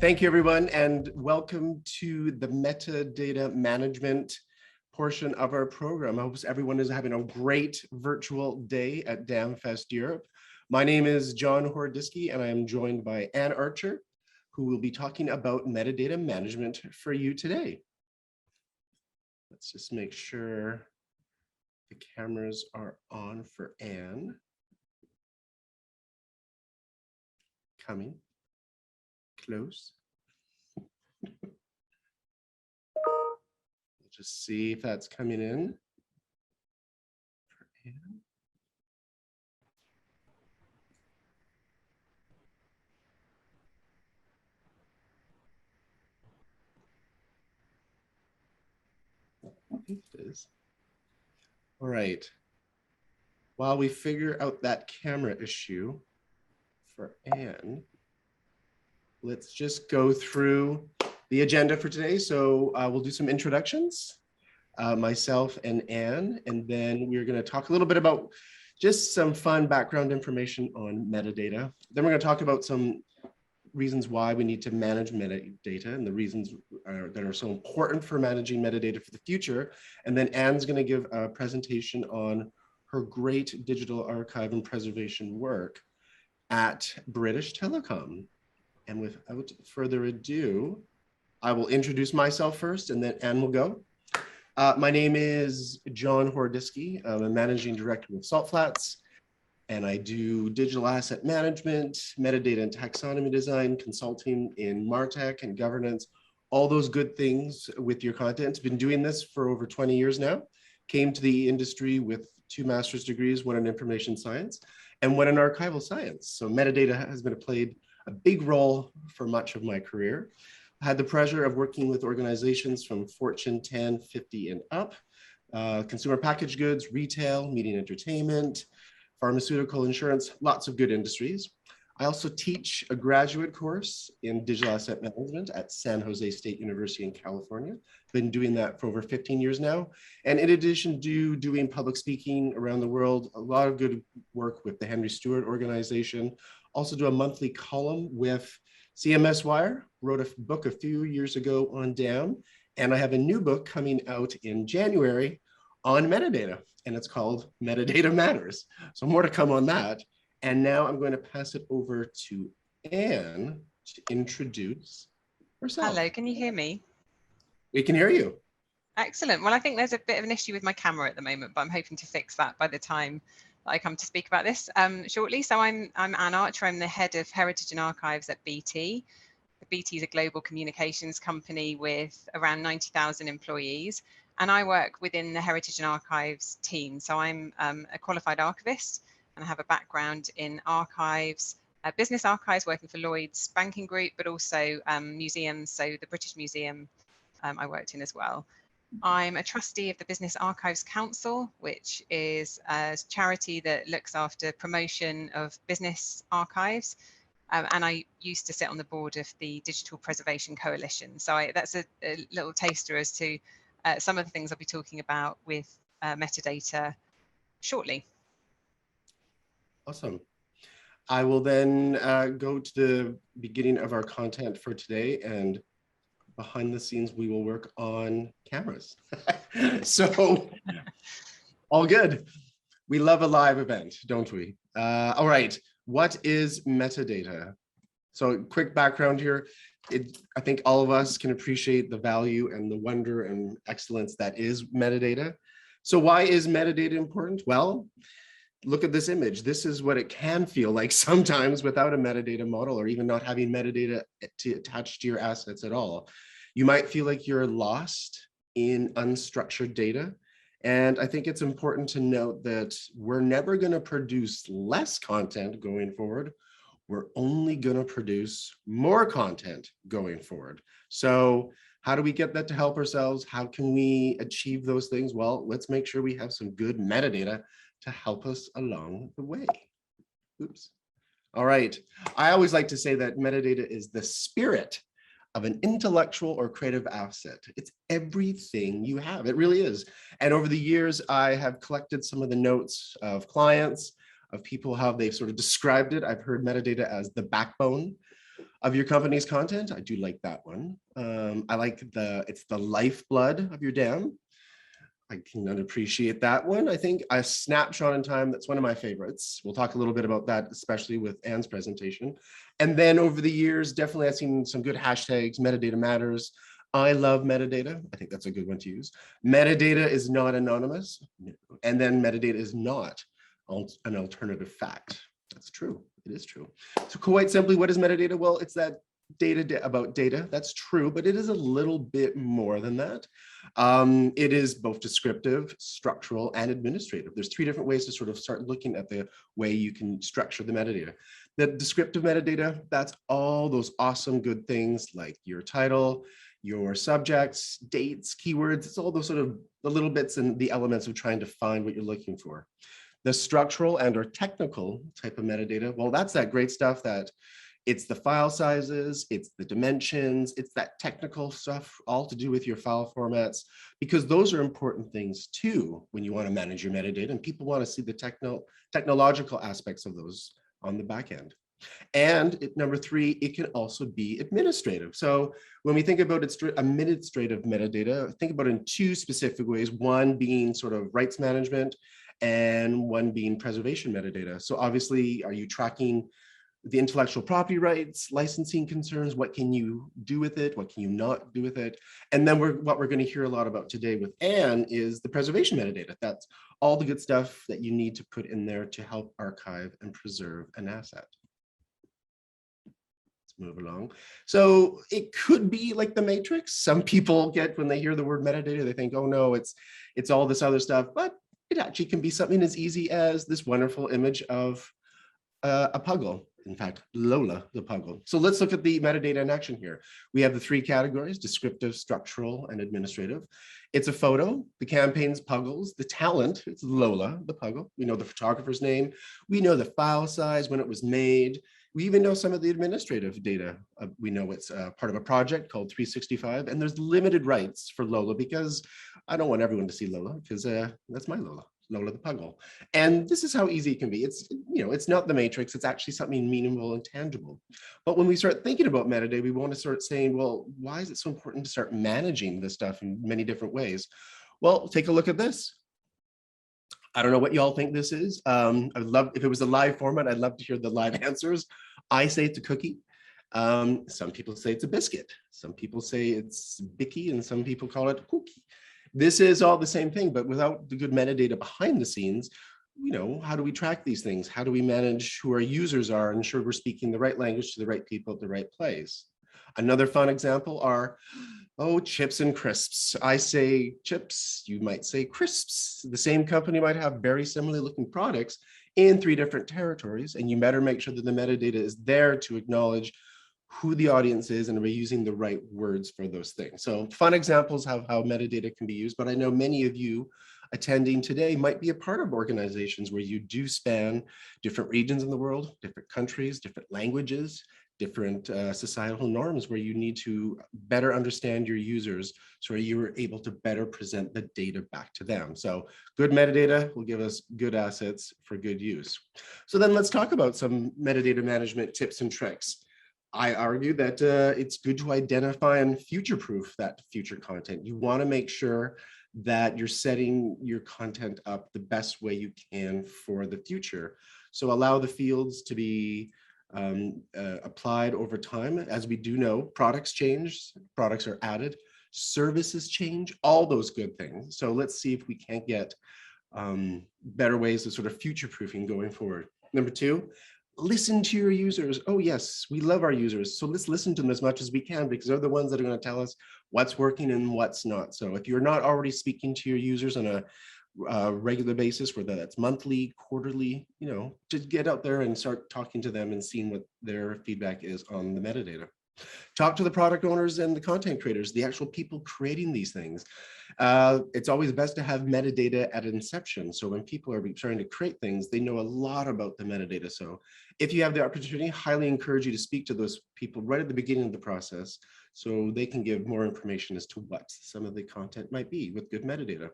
Thank you, everyone, and welcome to the metadata management portion of our program. I hope everyone is having a great virtual day at DAMFest Europe. My name is John Horodyski, and I am joined by Ann Archer, who will be talking about metadata management for you today. Let's just make sure the cameras are on for Ann. Coming close. We'll just see if that's coming in for Ann. I think it is. All right. While we figure out that camera issue for Ann, let's just go through the agenda for today. So we'll do some introductions, myself and Ann, and then we're going to talk a little bit about just some fun background information on metadata. Then we're going to talk about some reasons why we need to manage metadata and the reasons that are so important for managing metadata for the future. And then Ann's going to give a presentation on her great digital archive and preservation work at British Telecom. And without further ado, I will introduce myself first and then Ann will go. My name is John Horodyski. I'm a managing director with Salt Flats, and I do digital asset management, metadata and taxonomy design, consulting in MarTech and governance, all those good things with your content. Been doing this for over 20 years now. Came to the industry with 2 master's degrees, one in information science and one in archival science. So metadata has played a big role for much of my career. I had the pleasure of working with organizations from Fortune 10, 50 and up, consumer packaged goods, retail, media and entertainment, pharmaceutical, insurance, lots of good industries. I also teach a graduate course in digital asset management at San Jose State University in California. Been doing that for over 15 years now. And in addition to doing public speaking around the world, a lot of good work with the Henry Stewart organization. Also do a monthly column with CMS Wire, wrote a book a few years ago on DAM, and I have a new book coming out in January on metadata, and it's called Metadata Matters. So more to come on that. And now I'm going to pass it over to Ann to introduce herself. Hello, can you hear me? We can hear you. Excellent. Well, I think there's a bit of an issue with my camera at the moment, but I'm hoping to fix that by the time that I come to speak about this shortly. So I'm Ann Archer. I'm the head of Heritage and Archives at BT. BT is a global communications company with around 90,000 employees, and I work within the Heritage and Archives team. So I'm a qualified archivist, and I have a background in archives, business archives, working for Lloyd's Banking Group, but also museums. So the British Museum I worked in as well. I'm a trustee of the Business Archives Council, which is a charity that looks after promotion of business archives. And I used to sit on the board of the Digital Preservation Coalition. So that's a little taster as to some of the things I'll be talking about with metadata shortly. Awesome. I will then go to the beginning of our content for today, and behind the scenes, we will work on cameras. So all good. We love a live event, don't we? All right. What is metadata? So quick background here. I think all of us can appreciate the value and the wonder and excellence that is metadata. So why is metadata important? Well, look at this image. This is what it can feel like sometimes without a metadata model, or even not having metadata attached to your assets at all. You might feel like you're lost in unstructured data. And I think it's important to note that we're never going to produce less content going forward. We're only going to produce more content going forward. So how do we get that to help ourselves? How can we achieve those things? Well, let's make sure we have some good metadata to help us along the way. Oops. All right. I always like to say that metadata is the spirit of an intellectual or creative asset. It's everything you have. It really is. And over the years, I have collected some of the notes of clients, of people, how they've sort of described it. I've heard metadata as the backbone of your company's content. I do like that one. I like it's the lifeblood of your dam. I can appreciate that one. I think a snapshot in time, that's one of my favorites. We'll talk a little bit about that, especially with Anne's presentation. And then over the years, definitely I've seen some good hashtags, metadata matters. I love metadata. I think that's a good one to use. Metadata is not anonymous. And then metadata is not an alternative fact. That's true. It is true. So quite simply, what is metadata? Well, it's that data about data. That's true, but it is a little bit more than that. It is both descriptive, structural, and administrative. There's three different ways to sort of start looking at the way you can structure the metadata. The descriptive metadata, that's all those awesome good things like your title, your subjects, dates, keywords. It's all those sort of the little bits and the elements of trying to find what you're looking for. The structural and or technical type of metadata, well, that's that great stuff that it's the file sizes, it's the dimensions, it's that technical stuff, all to do with your file formats, because those are important things too when you want to manage your metadata, and people want to see the technological aspects of those on the back end. And number three, it can also be administrative. So when we think about administrative metadata, think about it in two specific ways, one being sort of rights management and one being preservation metadata. So obviously, are you tracking the intellectual property rights, licensing concerns, what can you do with it, what can you not do with it? And then what we're going to hear a lot about today with Anne is the preservation metadata. That's all the good stuff that you need to put in there to help archive and preserve an asset. Let's move along. So it could be like the Matrix. Some people get, when they hear the word metadata, they think, oh no, it's all this other stuff, but it actually can be something as easy as this wonderful image of a puggle. In fact, Lola the puggle. So let's look at the metadata in action here. We have the three categories: descriptive, structural, and administrative. It's a photo, the campaign's puggles, the talent, it's Lola the puggle. We know the photographer's name. We know the file size, when it was made. We even know some of the administrative data. We know it's part of a project called 365, and there's limited rights for Lola because I don't want everyone to see Lola because that's my Lola. Lola the puggle. And this is how easy it can be. It's, you know, it's not the Matrix, it's actually something meaningful and tangible. But when we start thinking about metadata, we want to start saying, well, why is it so important to start managing this stuff in many different ways? Well, take a look at this. I don't know what y'all think this is. I'd love, if it was a live format, I'd love to hear the live answers. I say it's a cookie. Some people say it's a biscuit. Some people say it's Bicky, and some people call it a cookie. This is all the same thing, but without the good metadata behind the scenes, you know, how do we track these things? How do we manage who our users are and ensure we're speaking the right language to the right people at the right place? Another fun example are, oh, chips and crisps. I say chips, you might say crisps. The same company might have very similarly looking products in three different territories, and you better make sure that the metadata is there to acknowledge who the audience is and we're using the right words for those things. So fun examples of how metadata can be used, but I know many of you attending today might be a part of organizations where you do span different regions in the world, different countries, different languages, different societal norms where you need to better understand your users so you're able to better present the data back to them. So good metadata will give us good assets for good use. So then let's talk about some metadata management tips and tricks. I argue that it's good to identify and future-proof that future content. You want to make sure that you're setting your content up the best way you can for the future. So allow the fields to be applied over time. As we do know, products change, products are added, services change, all those good things. So let's see if we can't get better ways of sort of future-proofing going forward. Number two, listen to your users. Oh yes, we love our users. So let's listen to them as much as we can because they're the ones that are going to tell us what's working and what's not. So if you're not already speaking to your users on a regular basis, whether that's monthly, quarterly, you know, just get out there and start talking to them and seeing what their feedback is on the metadata. Talk to the product owners and the content creators, the actual people creating these things. It's always best to have metadata at inception. So when people are trying to create things, they know a lot about the metadata. So if you have the opportunity, highly encourage you to speak to those people right at the beginning of the process so they can give more information as to what some of the content might be with good metadata.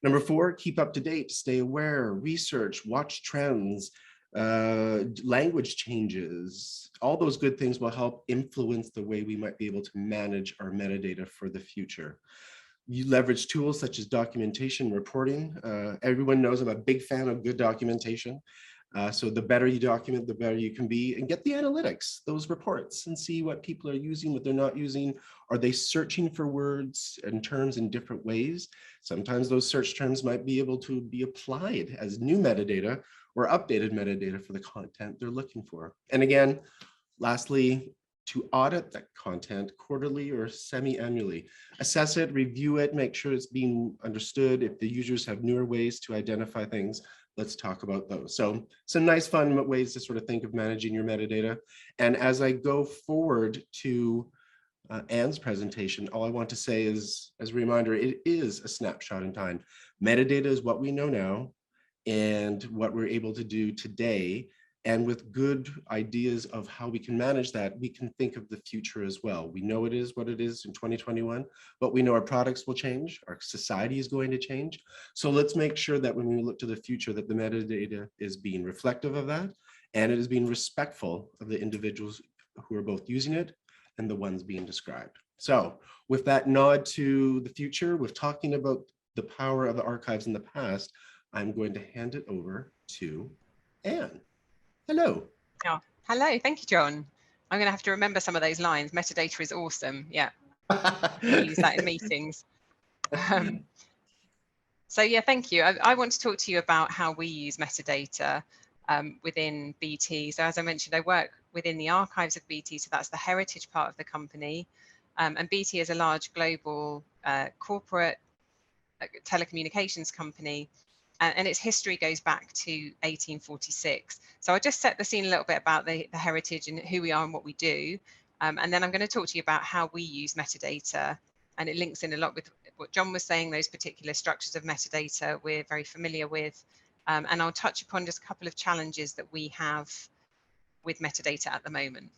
Number four, keep up to date, stay aware, research, watch trends. language changes, all those good things will help influence the way we might be able to manage our metadata for the future. You leverage tools such as documentation, reporting. Everyone knows I'm a big fan of good documentation. So the better you document, the better you can be, and get the analytics, those reports, and see what people are using, what they're not using. Are they searching for words and terms in different ways? Sometimes those search terms might be able to be applied as new metadata or updated metadata for the content they're looking for. And again, lastly, to audit that content quarterly or semi-annually. Assess it, review it, make sure it's being understood. If the users have newer ways to identify things, let's talk about those. So some nice fun ways to sort of think of managing your metadata. And as I go forward to Anne's presentation, all I want to say is, as a reminder, it is a snapshot in time. Metadata is what we know now and what we're able to do today. And with good ideas of how we can manage that, we can think of the future as well. We know it is what it is in 2021, but we know our products will change, our society is going to change. So let's make sure that when we look to the future, that the metadata is being reflective of that, and it is being respectful of the individuals who are both using it and the ones being described. So with that nod to the future, with talking about the power of the archives in the past, I'm going to hand it over to Anne. Hello. Oh, hello. Thank you, John. I'm going to have to remember some of those lines. Metadata is awesome. Yeah, use that in meetings. So yeah, thank you. I want to talk to you about how we use metadata within BT. So as I mentioned, I work within the archives of BT. So that's the heritage part of the company. And BT is a large global corporate telecommunications company. And its history goes back to 1846. So I'll just set the scene a little bit about the heritage and who we are and what we do. And then I'm going to talk to you about how we use metadata. And it links in a lot with what John was saying, those particular structures of metadata we're very familiar with. And I'll touch upon just a couple of challenges that we have with metadata at the moment.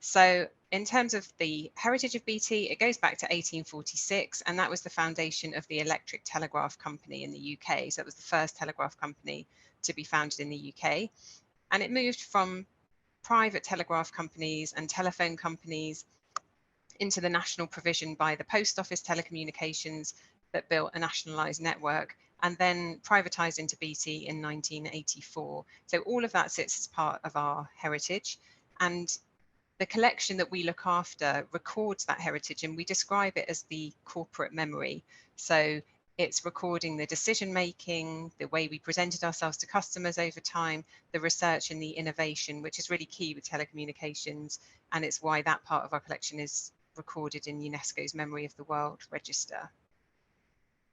So in terms of the heritage of BT, it goes back to 1846, and that was the foundation of the Electric Telegraph Company in the UK. So it was the first telegraph company to be founded in the UK. And it moved from private telegraph companies and telephone companies into the national provision by the Post Office Telecommunications that built a nationalised network, and then privatised into BT in 1984. So all of that sits as part of our heritage. And the collection that we look after records that heritage, and we describe it as the corporate memory. So it's recording the decision making, the way we presented ourselves to customers over time, the research and the innovation, which is really key with telecommunications. And it's why that part of our collection is recorded in UNESCO's Memory of the World Register.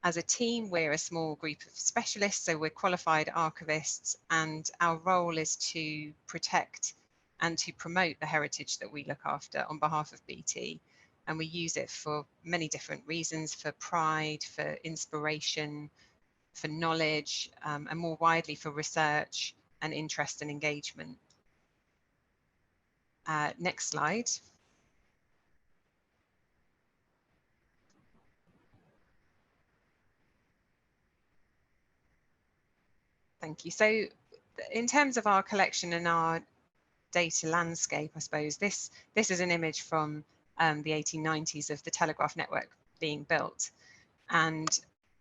As a team, we're a small group of specialists, so we're qualified archivists, and our role is to protect and to promote the heritage that we look after on behalf of BT. And we use it for many different reasons, for pride, for inspiration, for knowledge, and more widely for research and interest and engagement. Next slide. Thank you. So in terms of our collection and our data landscape, I suppose this is an image from the 1890s of the telegraph network being built, and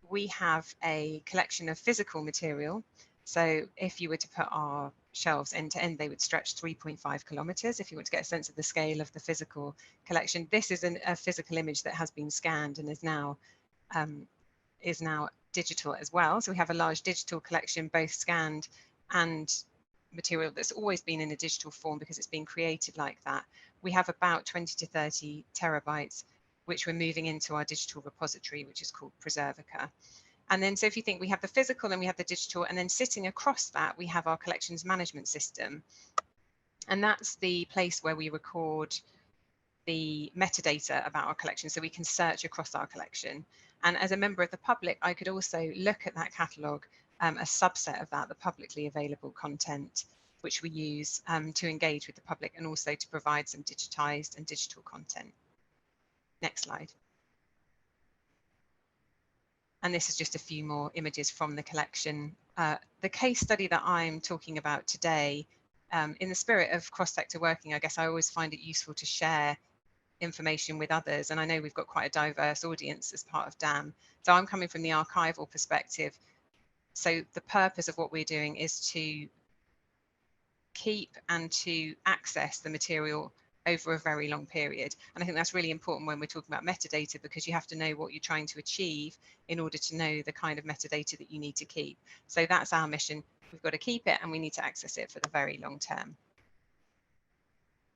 we have a collection of physical material. So if you were to put our shelves end to end, they would stretch 3.5 kilometers. If you want to get a sense of the scale of the physical collection, this is a physical image that has been scanned and is now digital as well. So we have a large digital collection, both scanned and material that's always been in a digital form because it's been created like that. We have about 20 to 30 terabytes, which we're moving into our digital repository, which is called Preservica. And then, so if you think we have the physical and we have the digital, and then sitting across that, we have our collections management system. And that's the place where we record the metadata about our collection, so we can search across our collection. And as a member of the public, I could also look at that catalogue, a subset of that, the publicly available content, which we use to engage with the public and also to provide some digitized and digital content. Next slide. And this is just a few more images from the collection The case study that I'm talking about today, in the spirit of cross-sector working, I guess I always find it useful to share information with others. And I know we've got quite a diverse audience as part of DAM. So I'm coming from the archival perspective. So the purpose of what we're doing is to keep and to access the material over a very long period. And I think that's really important when we're talking about metadata, because you have to know what you're trying to achieve in order to know the kind of metadata that you need to keep. So that's our mission. We've got to keep it and we need to access it for the very long term.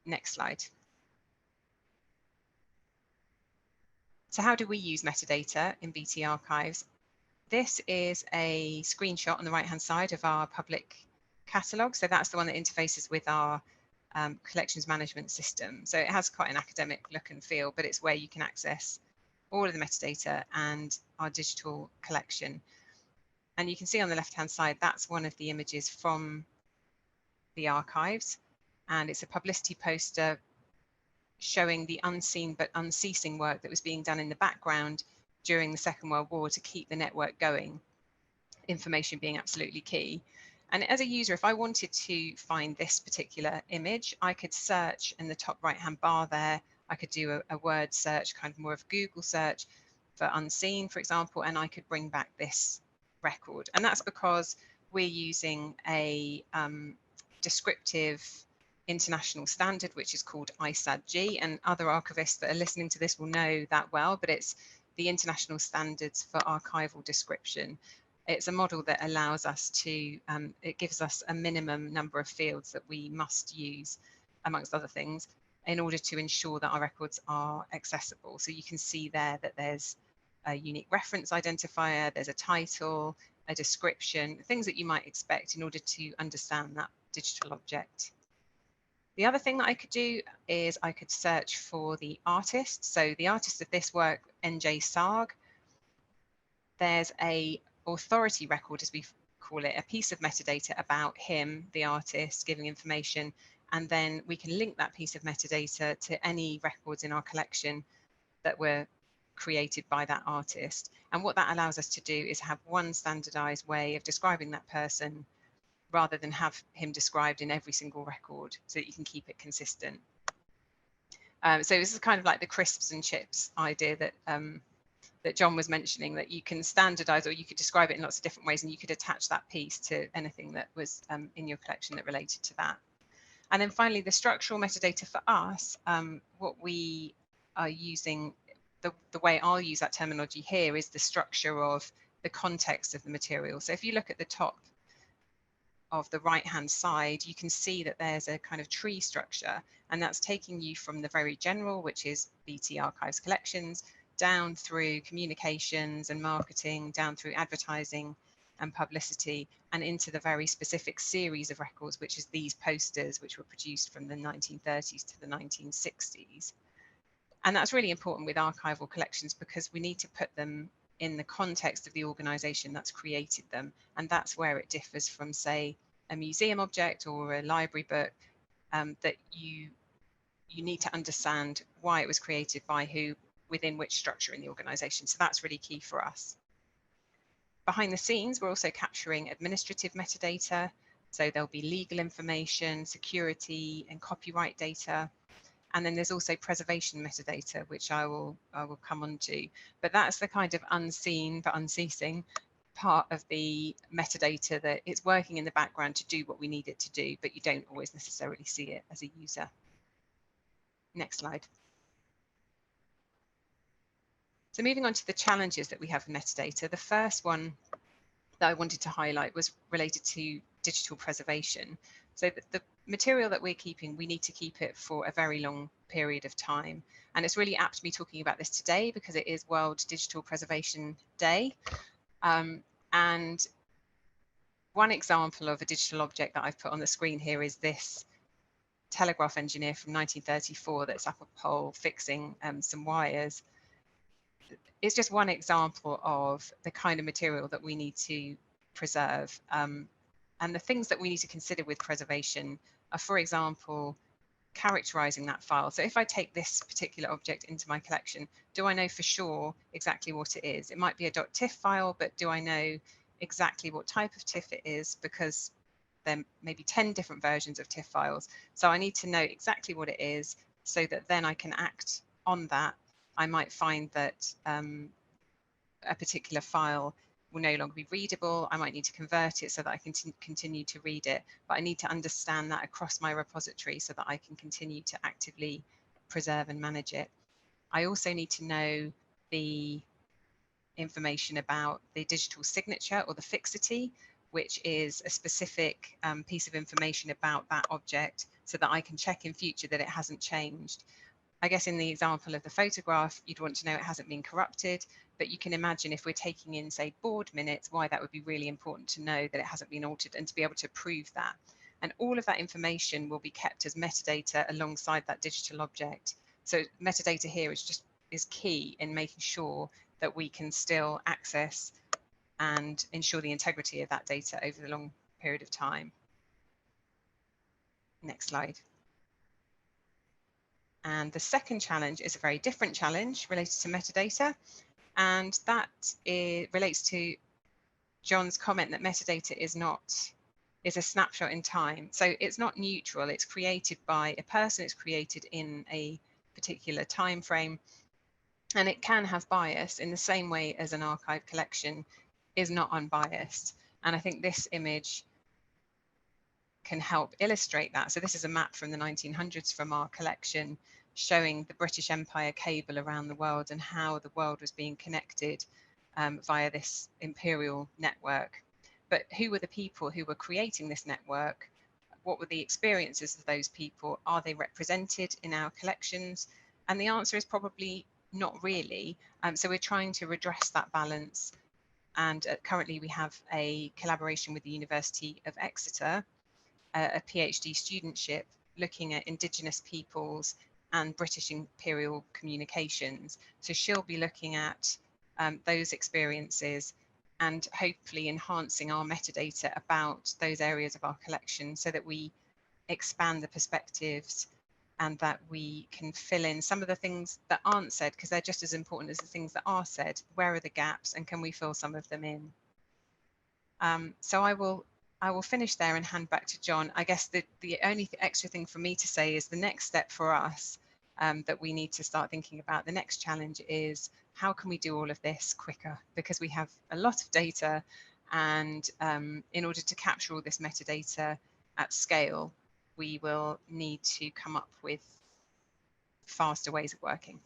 Next slide. So how do we use metadata in BT Archives? This is a screenshot on the right-hand side of our public catalogue. So that's the one that interfaces with our collections management system. So it has quite an academic look and feel, but it's where you can access all of the metadata and our digital collection. And you can see on the left-hand side, that's one of the images from the archives. And it's a publicity poster showing the unseen but unceasing work that was being done in the background during the Second World War to keep the network going, information being absolutely key. And as a user, if I wanted to find this particular image, I could search in the top right-hand bar there. I could do a word search, kind of more of a Google search for unseen, for example, and I could bring back this record. And that's because we're using a descriptive international standard, which is called ISAD-G, and other archivists that are listening to this will know that well, but it's the International Standards for Archival Description. It's a model that allows us to, it gives us a minimum number of fields that we must use, amongst other things, in order to ensure that our records are accessible. So you can see there that there's a unique reference identifier, there's a title, a description, things that you might expect in order to understand that digital object. The other thing that I could do is I could search for the artist. So the artist of this work, NJ Sarg, there's a authority record, as we call it, a piece of metadata about him, the artist, giving information, and then we can link that piece of metadata to any records in our collection that were created by that artist. And what that allows us to do is have one standardized way of describing that person rather than have him described in every single record, so that you can keep it consistent. So this is kind of like the crisps and chips idea that that John was mentioning, that you can standardize, or you could describe it in lots of different ways, and you could attach that piece to anything that was in your collection that related to that. And then finally, the structural metadata for us, what we are using, the way I'll use that terminology here is the structure of the context of the material. So if you look at the top of the right-hand side, you can see that there's a kind of tree structure, and that's taking you from the very general, which is BT Archives collections, down through communications and marketing, down through advertising and publicity, and into the very specific series of records, which is these posters, which were produced from the 1930s to the 1960s. And that's really important with archival collections, because we need to put them in the context of the organization that's created them. And that's where it differs from, say, a museum object or a library book, that you need to understand why it was created by who, within which structure in the organization. So that's really key for us. Behind the scenes, we're also capturing administrative metadata. So there'll be legal information, security and copyright data. And then there's also preservation metadata, which I will come on to. But that's the kind of unseen but unceasing part of the metadata, that it's working in the background to do what we need it to do, but you don't always necessarily see it as a user. Next slide. So moving on to the challenges that we have with metadata, the first one that I wanted to highlight was related to digital preservation. So the material that we're keeping, we need to keep it for a very long period of time. And it's really apt to be talking about this today, because it is World Digital Preservation Day. And one example of a digital object that I've put on the screen here is this telegraph engineer from 1934 that's up a pole fixing some wires. It's just one example of the kind of material that we need to preserve. And the things that we need to consider with preservation are, for example, characterizing that file. So if I take this particular object into my collection, do I know for sure exactly what it is? It might be a .tif file, but do I know exactly what type of TIFF it is, because there may be 10 different versions of TIFF files. So I need to know exactly what it is so that then I can act on that. I might find that a particular file will no longer be readable. I might need to convert it so that I can continue to read it, but I need to understand that across my repository so that I can continue to actively preserve and manage it. I also need to know the information about the digital signature or the fixity, which is a specific piece of information about that object so that I can check in future that it hasn't changed. I guess in the example of the photograph, you'd want to know it hasn't been corrupted, but you can imagine if we're taking in, say, board minutes, why that would be really important to know that it hasn't been altered and to be able to prove that. And all of that information will be kept as metadata alongside that digital object. So metadata here is key in making sure that we can still access and ensure the integrity of that data over the long period of time. Next slide. And the second challenge is a very different challenge related to metadata, and that relates to John's comment that metadata is a snapshot in time. So it's not neutral, it's created by a person, it's created in a particular time frame, and it can have bias in the same way as an archive collection is not unbiased. And I think this image can help illustrate that. So this is a map from the 1900s from our collection showing the British Empire cable around the world and how the world was being connected via this imperial network. But who were the people who were creating this network? What were the experiences of those people? Are they represented in our collections? And the answer is probably not really. So we're trying to redress that balance. And currently we have a collaboration with the University of Exeter, a PhD studentship looking at Indigenous peoples and British imperial communications. So she'll be looking at those experiences and hopefully enhancing our metadata about those areas of our collection so that we expand the perspectives and that we can fill in some of the things that aren't said, because they're just as important as the things that are said. Where are the gaps and can we fill some of them in? So I will finish there and hand back to John. I guess the only extra thing for me to say is the next step for us that we need to start thinking about. The next challenge is how can we do all of this quicker? Because we have a lot of data, and in order to capture all this metadata at scale, we will need to come up with faster ways of working.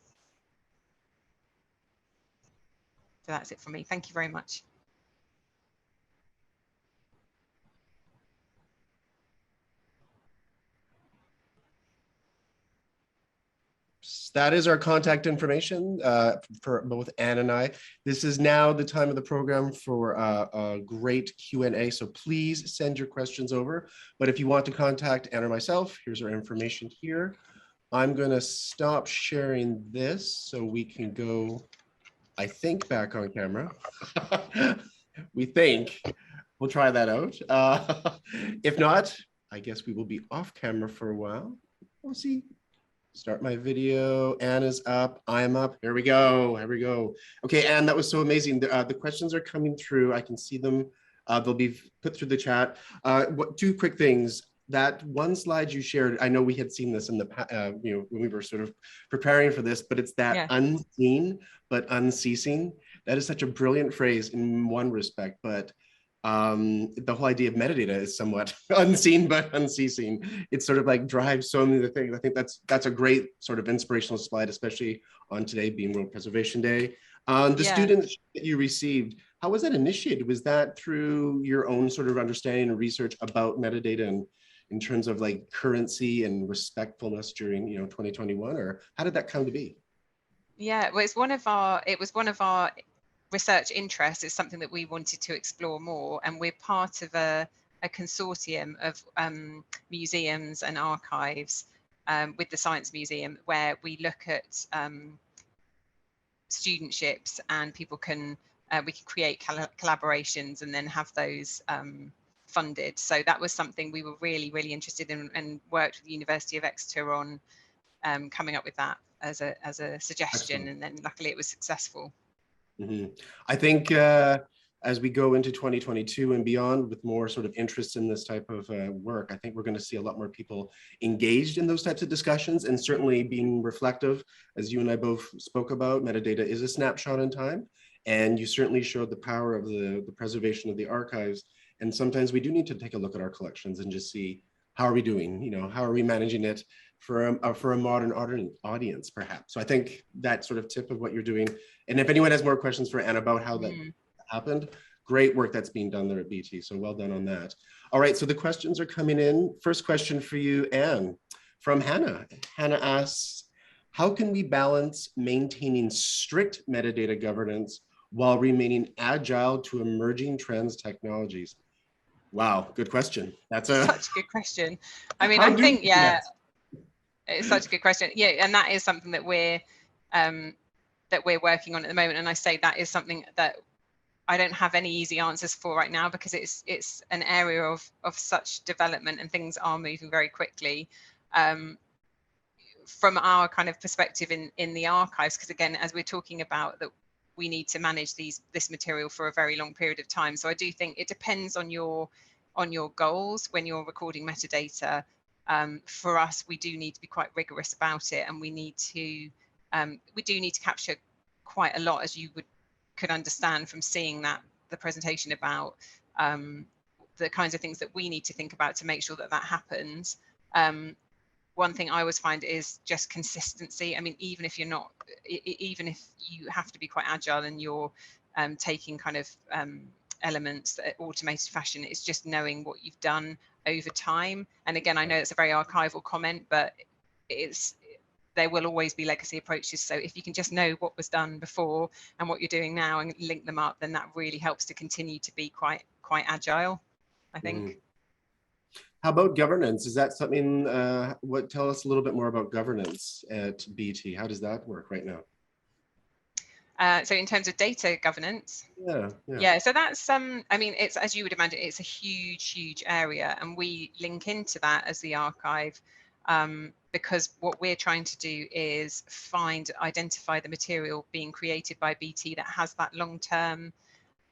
So that's it from me. Thank you very much. That is our contact information for both Anne and I. This is now the time of the program for a great Q&A, so please send your questions over. But if you want to contact Anne or myself, here's our information here. I'm going to stop sharing this so we can go, I think, back on camera. We think. We'll try that out. If not, I guess we will be off camera for a while. We'll see. Start my video. Anne is up. I am up. Here we go. Here we go. Okay, Anne, that was so amazing. The questions are coming through. I can see them. They'll be put through the chat. Two quick things. That one slide you shared, I know we had seen this in the when we were sort of preparing for this, but it's that unseen but unceasing. That is such a brilliant phrase in one respect, but the whole idea of metadata is somewhat unseen but unceasing. It sort of like drives so many of the things. I think that's a great sort of inspirational slide, especially on today being World Preservation Day. The students that you received, how was that initiated? Was that through your own sort of understanding and research about metadata and in terms of like currency and respectfulness during 2021, or how did that come to be? Yeah, well, it was one of our research interests. Is something that we wanted to explore more, and we're part of a consortium of museums and archives with the Science Museum, where we look at studentships, and people can we can create collaborations and then have those funded. So that was something we were really interested in, and worked with the University of Exeter on coming up with that as a suggestion. Excellent. And then luckily it was successful. Mm-hmm. I think as we go into 2022 and beyond with more sort of interest in this type of work, I think we're going to see a lot more people engaged in those types of discussions, and certainly being reflective, as you and I both spoke about. Metadata is a snapshot in time, and you certainly showed the power of the preservation of the archives. And sometimes we do need to take a look at our collections and just see, how are we doing? You know, how are we managing it for a modern audience, perhaps? So I think that sort of tip of what you're doing. And if anyone has more questions for Anne about how that happened, great work that's being done there at BT. So well done on that. All right, so the questions are coming in. First question for you, Anne, from Hannah. Hannah asks, how can we balance maintaining strict metadata governance while remaining agile to emerging trends, technologies? Wow, good question. That's such a good question. I mean, I think, yeah, it's such a good question. Yeah, and that is something that we're working on at the moment. And I say that is something that I don't have any easy answers for right now, because it's an area of such development, and things are moving very quickly. From our kind of perspective in the archives, because again, as we're talking about, that we need to manage this material for a very long period of time. So I do think it depends on your goals when you're recording metadata. For us, we do need to be quite rigorous about it, and we do need to capture quite a lot, as you could understand from seeing the presentation, about the kinds of things that we need to think about to make sure that happens. One thing I always find is just consistency. I mean, even if you have to be quite agile and you're taking kind of elements that automated fashion, it's just knowing what you've done over time. And again, I know it's a very archival comment, but there will always be legacy approaches. So if you can just know what was done before and what you're doing now and link them up, then that really helps to continue to be quite agile, I think. How about governance? Is that something, tell us a little bit more about governance at BT. How does that work right now? So in terms of data governance, so that's I mean, it's, as you would imagine, it's a huge area, and we link into that as the archive, because what we're trying to do is identify the material being created by BT that has that long-term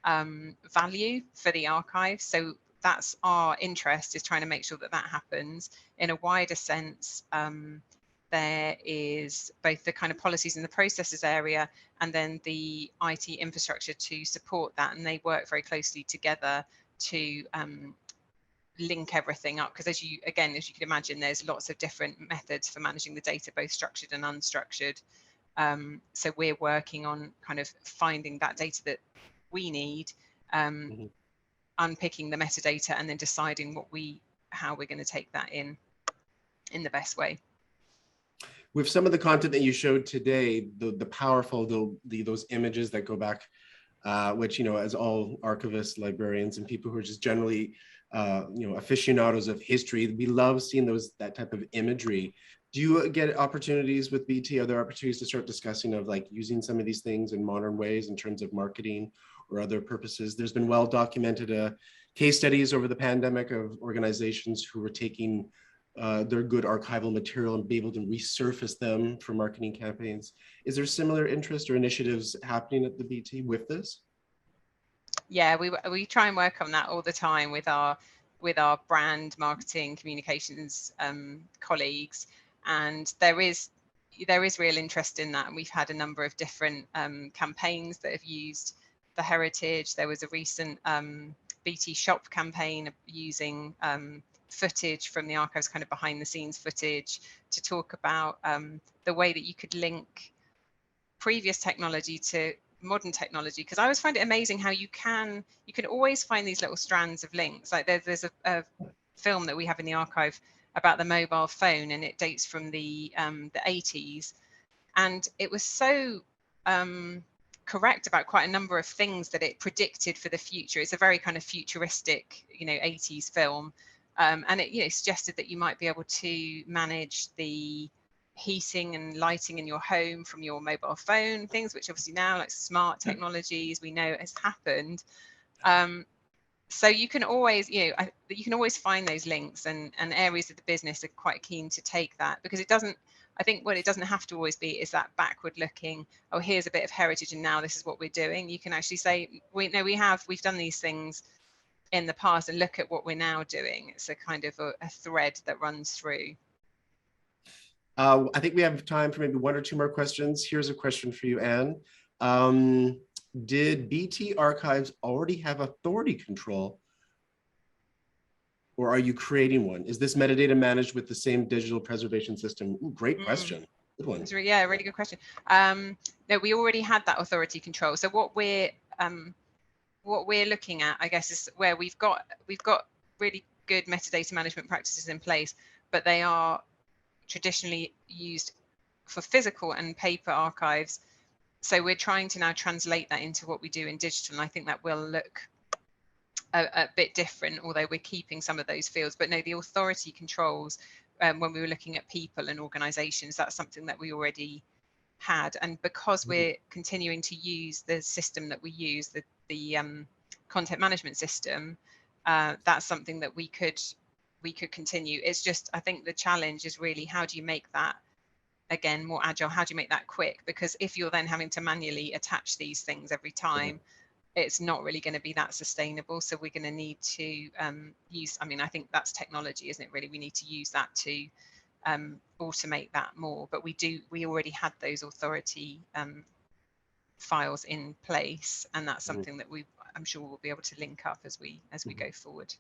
value for the archive. So that's our interest, is trying to make sure that happens. In a wider sense, there is both the kind of policies and the processes area, and then the IT infrastructure to support that, and they work very closely together to link everything up, because as you can imagine, there's lots of different methods for managing the data, both structured and unstructured. So we're working on kind of finding that data that we need, unpicking the metadata, and then deciding how we're going to take that in the best way. With some of the content that you showed today, the powerful, those images that go back, which, you know, as all archivists, librarians, and people who are just generally, you know, aficionados of history, we love seeing that type of imagery. Do you get opportunities with BT? Are there opportunities to start discussing of like using some of these things in modern ways in terms of marketing or other purposes? There's been well documented case studies over the pandemic of organizations who were taking their good archival material and be able to resurface them for marketing campaigns. Is there similar interest or initiatives happening at the BT with this? Yeah, we try and work on that all the time with our brand marketing communications colleagues, and there is real interest in that, and we've had a number of different campaigns that have used the heritage. There was a recent BT shop campaign using footage from the archives, kind of behind the scenes footage, to talk about the way that you could link previous technology to modern technology, because I always find it amazing how you can always find these little strands of links. Like there's a film that we have in the archive about the mobile phone, and it dates from the 80s, and it was so correct about quite a number of things that it predicted for the future. It's a very kind of futuristic, you know, 80s film. And it, you know, suggested that you might be able to manage the heating and lighting in your home from your mobile phone, things which obviously now, like smart technologies, we know has happened. So you can always, you can always find those links, and areas of the business are quite keen to take that, because it doesn't, I think what it doesn't have to always be is that backward looking, oh, here's a bit of heritage and now this is what we're doing. You can actually say, we've done these things in the past and look at what we're now doing. It's a kind of a thread that runs through. I think we have time for maybe one or two more questions. Here's a question for you, Anne. Did BT Archives already have authority control, or are you creating one? Is this metadata managed with the same digital preservation system? Ooh, great question. Good one. Yeah, a really good question. No, we already had that authority control. So what we're looking at, I guess, is where we've got really good metadata management practices in place, but they are traditionally used for physical and paper archives. So we're trying to now translate that into what we do in digital, and I think that will look a bit different, although we're keeping some of those fields. But no, the authority controls, when we were looking at people and organizations, that's something that we already had. And because we're continuing to use the system that we use, the content management system, that's something that we could continue. It's just, I think the challenge is really, how do you make that, again, more agile? How do you make that quick? Because if you're then having to manually attach these things every time, it's not really going to be that sustainable. So we're going to need to use, I mean, I think that's technology, isn't it, really? We need to use that to automate that more. But we already had those authority files in place, and that's something that I'm sure we'll be able to link up as we go forward.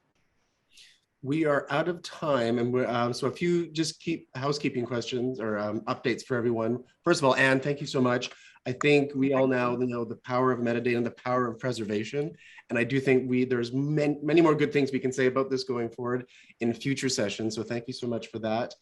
We are out of time, and we're so a few just housekeeping questions or updates for everyone. First of all, Anne, thank you so much. I think we all now know the power of metadata and the power of preservation, and I do think there's many more good things we can say about this going forward in future sessions. So thank you so much for that.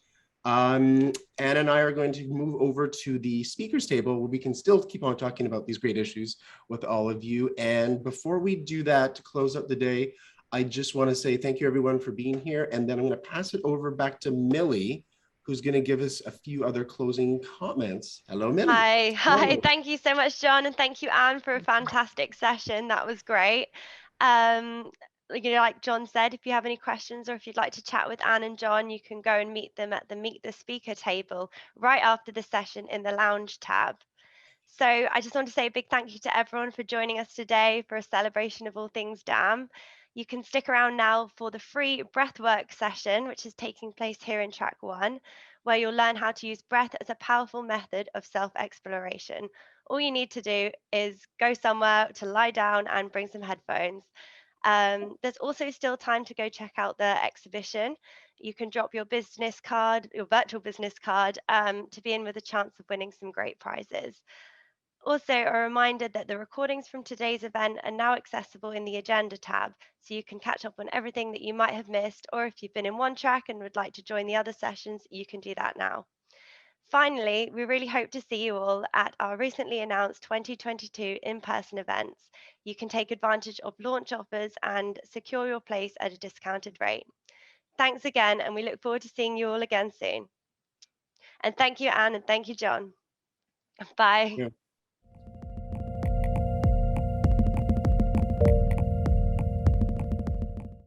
Anne and I are going to move over to the speakers table, where we can still keep on talking about these great issues with all of you. And before we do that, to close up the day, I just want to say thank you, everyone, for being here. And then I'm going to pass it over back to Millie, who's going to give us a few other closing comments. Hello, Millie. Hi. Thank you so much, John. And thank you, Anne, for a fantastic session. That was great. Like John said, if you have any questions or if you'd like to chat with Anne and John, you can go and meet them at the Meet the Speaker table right after the session in the lounge tab. So I just want to say a big thank you to everyone for joining us today for a celebration of all things DAM. You can stick around now for the free breathwork session, which is taking place here in track 1, where you'll learn how to use breath as a powerful method of self-exploration. All you need to do is go somewhere to lie down and bring some headphones. There's also still time to go check out the exhibition. You can drop your business card, your virtual business card, to be in with a chance of winning some great prizes. Also, a reminder that the recordings from today's event are now accessible in the agenda tab, so you can catch up on everything that you might have missed, or if you've been in one track and would like to join the other sessions, you can do that now. Finally, we really hope to see you all at our recently announced 2022 in-person events. You can take advantage of launch offers and secure your place at a discounted rate. Thanks again, and we look forward to seeing you all again soon. And thank you, Anne, and thank you, John. Bye. Yeah.